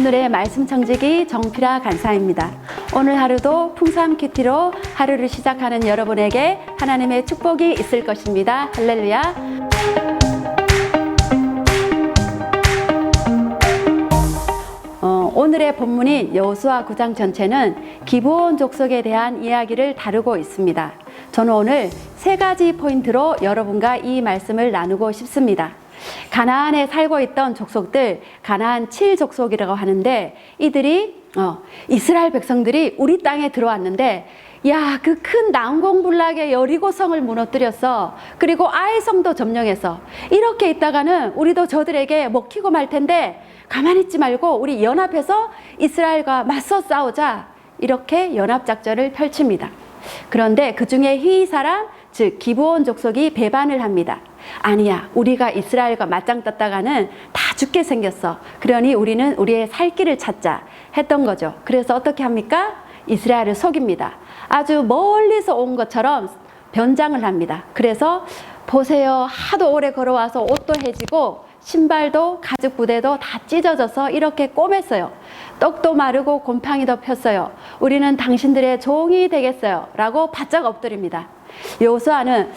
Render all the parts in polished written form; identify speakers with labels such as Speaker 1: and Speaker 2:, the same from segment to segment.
Speaker 1: 오늘의 말씀 청지기 정필아 간사입니다. 오늘 하루도 풍성 큐티로 하루를 시작하는 여러분에게 하나님의 축복이 있을 것입니다. 할렐루야. 오늘의 본문인 여호수아 9장 전체는 기브온 족속에 대한 이야기를 다루고 있습니다. 저는 오늘 세 가지 포인트로 여러분과 이 말씀을 나누고 싶습니다. 가나안에 살고 있던 족속들, 가나안 7족속이라고 하는데, 이들이 이스라엘 백성들이 우리 땅에 들어왔는데, 야, 그 큰 난공불락의 여리고성을 무너뜨렸어. 그리고 아이성도 점령해서 이렇게 있다가는 우리도 저들에게 먹히고 말 텐데 가만히 있지 말고 우리 연합해서 이스라엘과 맞서 싸우자. 이렇게 연합작전을 펼칩니다. 그런데 그 중에 히이사람, 즉 기브온 족속이 배반을 합니다. 아니야, 우리가 이스라엘과 맞짱 떴다가는 다 죽게 생겼어. 그러니 우리는 우리의 살 길을 찾자 했던 거죠. 그래서 어떻게 합니까? 이스라엘을 속입니다. 아주 멀리서 온 것처럼 변장을 합니다. 그래서 보세요, 하도 오래 걸어와서 옷도 해지고 신발도 가죽 부대도 다 찢어져서 이렇게 꼬맸어요. 떡도 마르고 곰팡이도 폈어요. 우리는 당신들의 종이 되겠어요 라고 바짝 엎드립니다. 여호수아는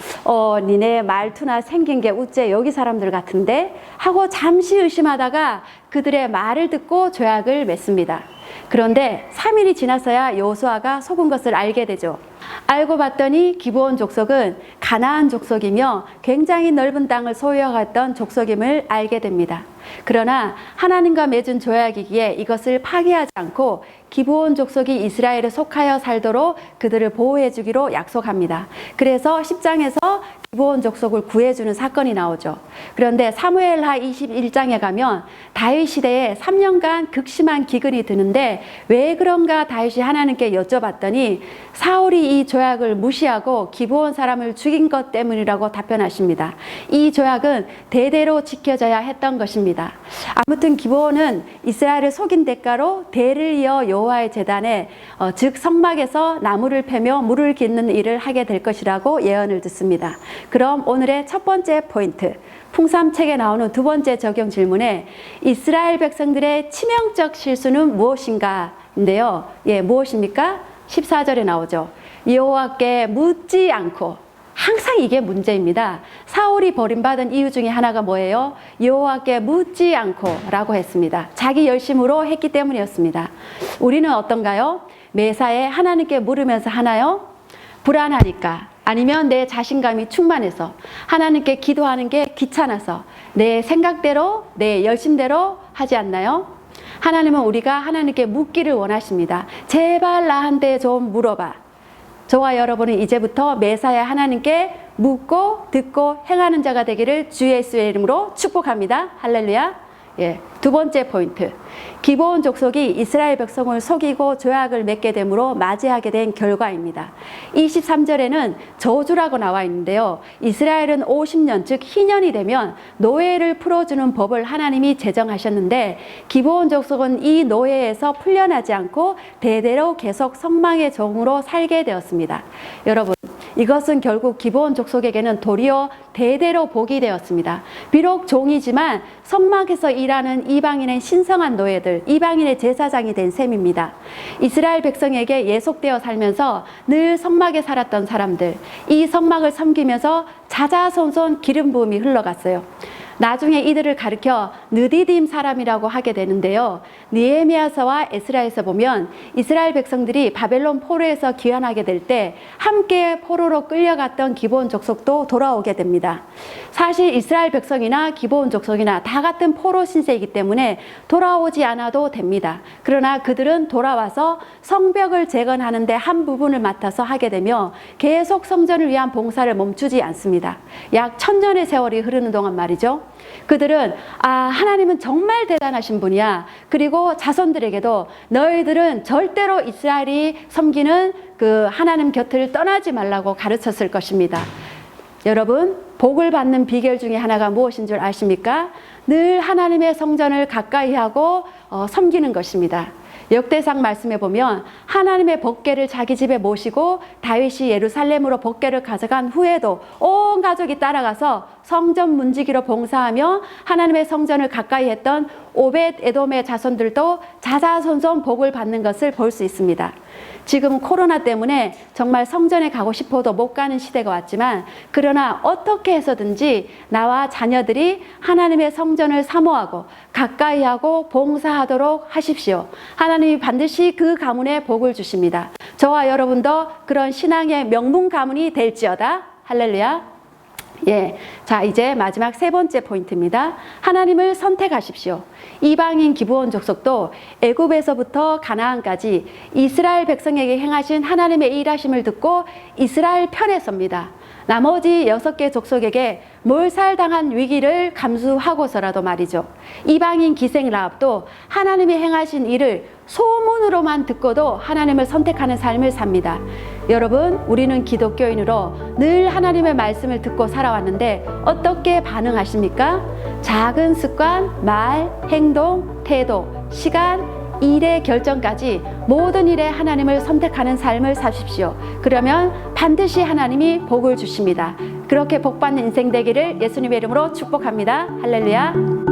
Speaker 1: 니네 말투나 생긴 게 어째 여기 사람들 같은데 하고 잠시 의심하다가 그들의 말을 듣고 조약을 맺습니다. 그런데 3일이 지나서야 여호수아가 속은 것을 알게 되죠. 알고 봤더니 기브온 족속은 가나안 족속이며 굉장히 넓은 땅을 소유하였던 족속임을 알게 됩니다. 그러나 하나님과 맺은 조약이기에 이것을 파기하지 않고 기브온 족속이 이스라엘에 속하여 살도록 그들을 보호해 주기로 약속합니다. 그래서 10장에서 기브온 족속을 구해주는 사건이 나오죠. 그런데 사무엘하 21장에 가면 다윗 시대에 3년간 극심한 기근이 드는데 왜 그런가 다윗이 하나님께 여쭤봤더니 사울이 이 조약을 무시하고 기브온 사람을 죽인 것 때문이라고 답변하십니다. 이 조약은 대대로 지켜져야 했던 것입니다. 아무튼 기브온은 이스라엘을 속인 대가로 대를 이어 여호와의 제단에 즉 성막에서 나무를 패며 물을 깃는 일을 하게 될 것이라고 예언을 듣습니다. 그럼 오늘의 첫 번째 포인트, 풍삼책에 나오는 두 번째 적용 질문에 이스라엘 백성들의 치명적 실수는 무엇인가 인데요. 무엇입니까? 14절에 나오죠. 여호와께 묻지 않고. 항상 이게 문제입니다. 사울이 버림받은 이유 중에 하나가 뭐예요? 여호와께 묻지 않고 라고 했습니다. 자기 열심으로 했기 때문이었습니다. 우리는 어떤가요? 매사에 하나님께 물으면서 하나요? 불안하니까, 아니면 내 자신감이 충만해서, 하나님께 기도하는 게 귀찮아서, 내 생각대로, 내 열심대로 하지 않나요? 하나님은 우리가 하나님께 묻기를 원하십니다. 제발 나한테 좀 물어봐. 저와 여러분은 이제부터 매사에 하나님께 묻고 듣고 행하는 자가 되기를 주 예수의 이름으로 축복합니다. 할렐루야. 두 번째 포인트, 기브온 족속이 이스라엘 백성을 속이고 조약을 맺게 되므로 맞이하게 된 결과입니다. 23절에는 저주라고 나와 있는데요. 이스라엘은 50년, 즉 희년이 되면 노예를 풀어주는 법을 하나님이 제정하셨는데 기브온 족속은 이 노예에서 풀려나지 않고 대대로 계속 성망의 종으로 살게 되었습니다. 여러분, 이것은 결국 기브온 족속에게는 도리어 대대로 복이 되었습니다. 비록 종이지만 성막에서 일하는 이방인의 신성한 노예들, 이방인의 제사장이 된 셈입니다. 이스라엘 백성에게 예속되어 살면서 늘 성막에 살았던 사람들, 이 성막을 섬기면서 자자손손 기름 부음이 흘러갔어요. 나중에 이들을 가리켜 느디딤 사람이라고 하게 되는데요. 느헤미야서와 에스라에서 보면 이스라엘 백성들이 바벨론 포로에서 귀환하게 될 때 함께 포로로 끌려갔던 기브온 족속도 돌아오게 됩니다. 사실 이스라엘 백성이나 기브온 족속이나 다 같은 포로 신세이기 때문에 돌아오지 않아도 됩니다. 그러나 그들은 돌아와서 성벽을 재건하는데 한 부분을 맡아서 하게 되며 계속 성전을 위한 봉사를 멈추지 않습니다. 약 1000년의 세월이 흐르는 동안 말이죠. 그들은 하나님은 정말 대단하신 분이야. 그리고 자손들에게도 너희들은 절대로 이스라엘이 섬기는 그 하나님 곁을 떠나지 말라고 가르쳤을 것입니다. 여러분, 복을 받는 비결 중에 하나가 무엇인 줄 아십니까? 늘 하나님의 성전을 가까이 하고 섬기는 것입니다. 역대상 말씀에 보면 하나님의 법궤를 자기 집에 모시고 다윗이 예루살렘으로 법궤를 가져간 후에도 온 가족이 따라가서 성전 문지기로 봉사하며 하나님의 성전을 가까이 했던 오벳 에돔의 자손들도 자자손손 복을 받는 것을 볼 수 있습니다. 지금 코로나 때문에 정말 성전에 가고 싶어도 못 가는 시대가 왔지만, 그러나 어떻게 해서든지 나와 자녀들이 하나님의 성전을 사모하고 가까이 하고 봉사하도록 하십시오. 하나님이 반드시 그 가문에 복을 주십니다. 저와 여러분도 그런 신앙의 명문 가문이 될지어다. 할렐루야. 예, 자, 이제 마지막 세 번째 포인트입니다. 하나님을 선택하십시오. 이방인 기브온 족속도 애굽에서부터 가나안까지 이스라엘 백성에게 행하신 하나님의 일하심을 듣고 이스라엘 편에 섭니다. 나머지 6개 족속에게 몰살당한 위기를 감수하고서라도 말이죠. 이방인 기생 라합도 하나님이 행하신 일을 소문으로만 듣고도 하나님을 선택하는 삶을 삽니다. 여러분, 우리는 기독교인으로 늘 하나님의 말씀을 듣고 살아왔는데 어떻게 반응하십니까? 작은 습관, 말, 행동, 태도, 시간, 일의 결정까지 모든 일에 하나님을 선택하는 삶을 사십시오. 그러면 반드시 하나님이 복을 주십니다. 그렇게 복받는 인생 되기를 예수님의 이름으로 축복합니다. 할렐루야.